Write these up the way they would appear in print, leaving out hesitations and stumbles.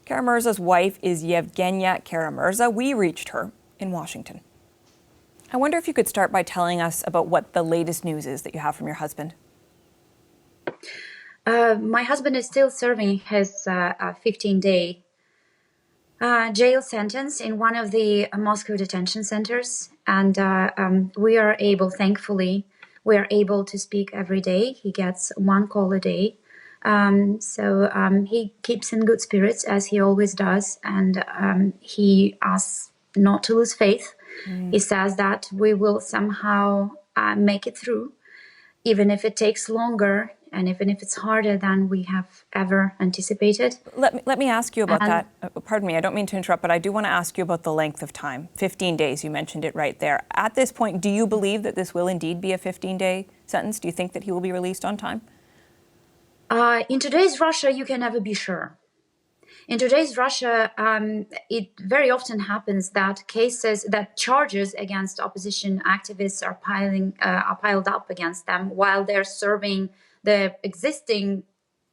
KaraMurza's wife is Evgenia Kara-Murza. We reached her in Washington. I wonder if you could start by telling us about what the latest news is that you have from your husband. My husband is still serving his 15-day jail sentence in one of the Moscow detention centers. And we are able, thankfully, to speak every day. He gets one call a day. So he keeps in good spirits, as he always does. And he asks not to lose faith. He says that we will somehow make it through, even if it takes longer and even if it's harder than we have ever anticipated. Let me ask you about that. Pardon me, I don't mean to interrupt, but I do want to ask you about the length of time. 15 days, you mentioned it right there. At this point, do you believe that this will indeed be a 15-day sentence? Do you think that he will be released on time? In today's Russia, you can never be sure. In today's Russia, it very often happens that charges against opposition activists are piled up against them while they're serving the existing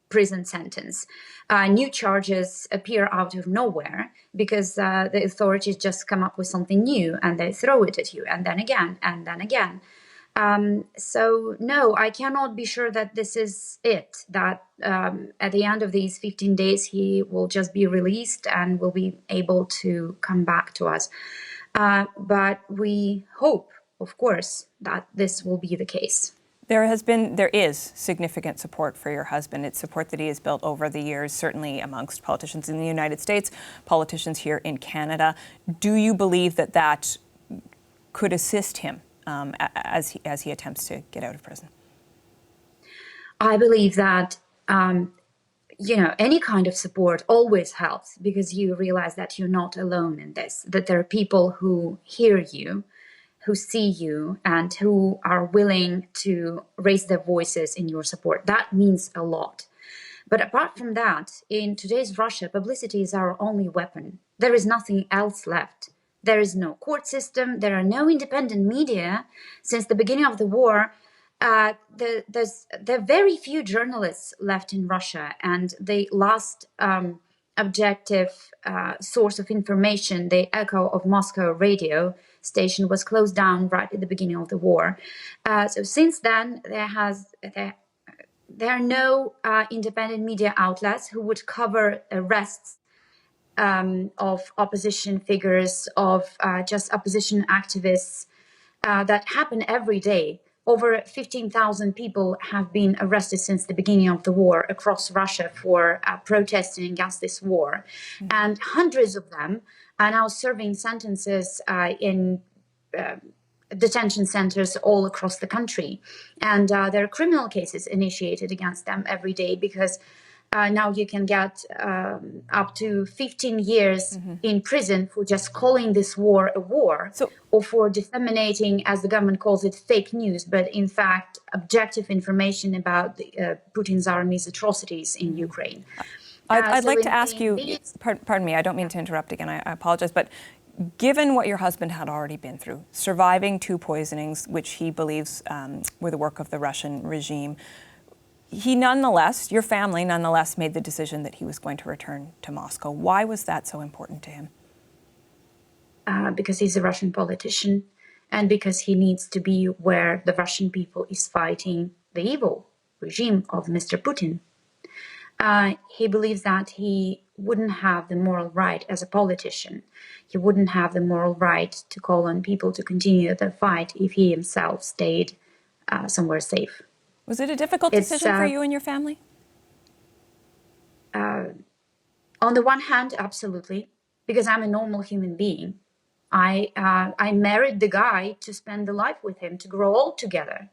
prison sentence. New charges appear out of nowhere because the authorities just come up with something new and they throw it at you, and then again, and then again. So no, I cannot be sure that this is it, that at the end of these 15 days, he will just be released and will be able to come back to us. But we hope, of course, that this will be the case. There is significant support for your husband. It's support that he has built over the years, certainly amongst politicians in the United States, politicians here in Canada. Do you believe that that could assist him as he attempts to get out of prison? I believe that, any kind of support always helps, because you realize that you're not alone in this, that there are people who hear you, who see you, and who are willing to raise their voices in your support. That means a lot. But apart from that, in today's Russia, publicity is our only weapon. There is nothing else left. There is no court system. There are no independent media. Since the beginning of the war, there are very few journalists left in Russia, and the last objective source of information, the Echo of Moscow radio station, was closed down right at the beginning of the war. So since then, there are no independent media outlets who would cover arrests of opposition figures, of just opposition activists that happen every day. Over 15,000 people have been arrested since the beginning of the war across Russia for protesting against this war. And hundreds of them are now serving sentences in detention centers all across the country. And there are criminal cases initiated against them every day, because now you can get up to 15 years in prison for just calling this war a war, or for disseminating, as the government calls it, fake news, but in fact, objective information about Putin's army's atrocities in Ukraine. I'd like to ask you, pardon me, I don't mean to interrupt again, I apologize, but given what your husband had already been through, surviving 2 poisonings, which he believes were the work of the Russian regime, your family nonetheless made the decision that he was going to return to Moscow. Why was that so important to him? Because he's a Russian politician, and because he needs to be where the Russian people is fighting the evil regime of Mr. Putin. He believes that he wouldn't have the moral right as a politician. He wouldn't have the moral right to call on people to continue the fight if he himself stayed somewhere safe. Was it a difficult decision for you and your family? On the one hand, absolutely, because I'm a normal human being. I married the guy to spend the life with him, to grow old together.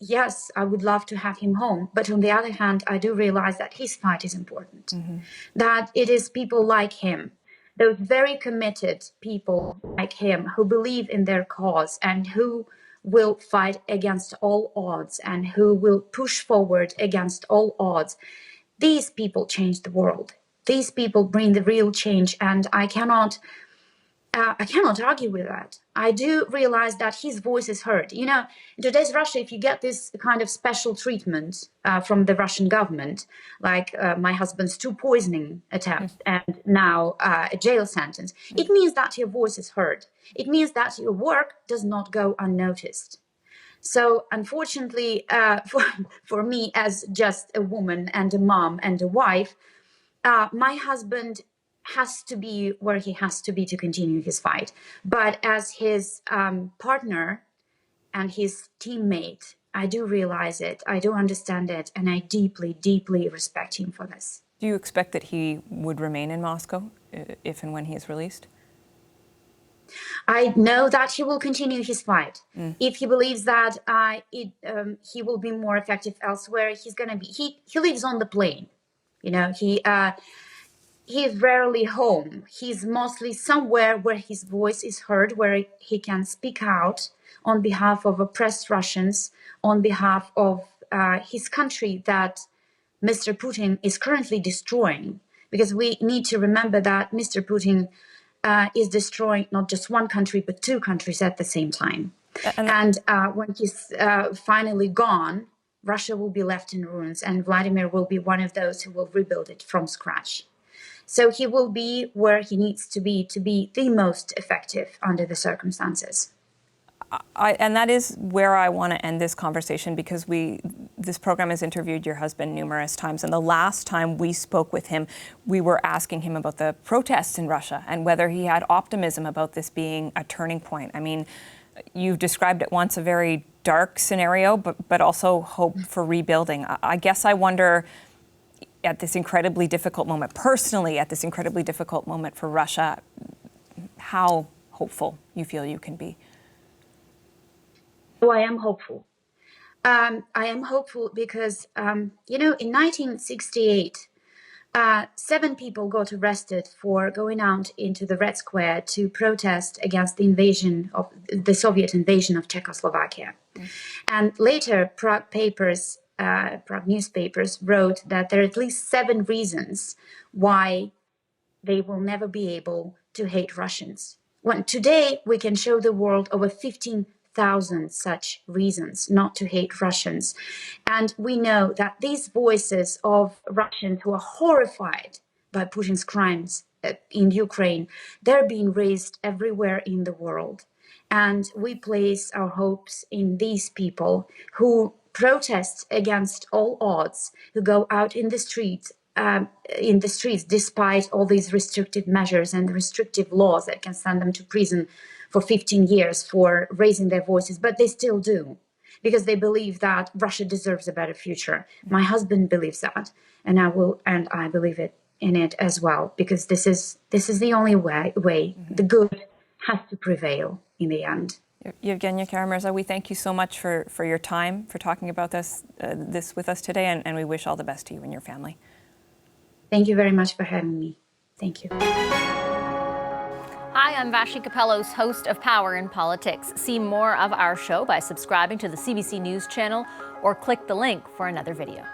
Yes, I would love to have him home. But on the other hand, I do realize that his fight is important, that it is people like him, those very committed people like him who believe in their cause and who will fight against all odds and who will push forward against all odds. These people change the world. These people bring the real change, and I cannot I cannot argue with that. I do realize that his voice is heard. You know, in today's Russia, if you get this kind of special treatment from the Russian government, like my husband's 2 poisoning attempts and now a jail sentence, it means that your voice is heard. It means that your work does not go unnoticed. So unfortunately, for me as just a woman and a mom and a wife, my husband has to be where he has to be to continue his fight. But as his partner and his teammate, I do realize it, I do understand it, and I deeply, deeply respect him for this. Do you expect that he would remain in Moscow if and when he is released? I know that he will continue his fight. If he believes that he will be more effective elsewhere, he's going to be. He lives on the plane. You know, he is rarely home. He's mostly somewhere where his voice is heard, where he can speak out on behalf of oppressed Russians, on behalf of his country that Mr. Putin is currently destroying. Because we need to remember that Mr. Putin is destroying not just one country, but 2 countries at the same time. And when he's finally gone, Russia will be left in ruins, and Vladimir will be one of those who will rebuild it from scratch. So he will be where he needs to be the most effective under the circumstances. And that is where I want to end this conversation, because this program has interviewed your husband numerous times. And the last time we spoke with him, we were asking him about the protests in Russia and whether he had optimism about this being a turning point. I mean, you've described at once a very dark scenario, but also hope for rebuilding. I guess I wonder, at this incredibly difficult moment, personally, at this incredibly difficult moment for Russia, how hopeful you feel you can be. Oh, I am hopeful. I am hopeful because, you know, in 1968, 7 people got arrested for going out into the Red Square to protest against the Soviet invasion of Czechoslovakia. And later, Prague newspapers wrote that there are at least 7 reasons why they will never be able to hate Russians. When today we can show the world over 15,000 such reasons not to hate Russians. And we know that these voices of Russians who are horrified by Putin's crimes in Ukraine, they're being raised everywhere in the world. And we place our hopes in these people who protest against all odds, who go out in the streets despite all these restrictive measures and restrictive laws that can send them to prison for 15 years for raising their voices, but they still do, because they believe that Russia deserves a better future. My husband believes that, and I believe in it as well, because this is the only way. The good has to prevail in the end. Evgenia Kara-Murza, we thank you so much for your time, for talking about this with us today, and we wish all the best to you and your family. Thank you very much for having me. Thank you. Hi, I'm Vashi Capellos, host of Power in Politics. See more of our show by subscribing to the CBC News channel or click the link for another video.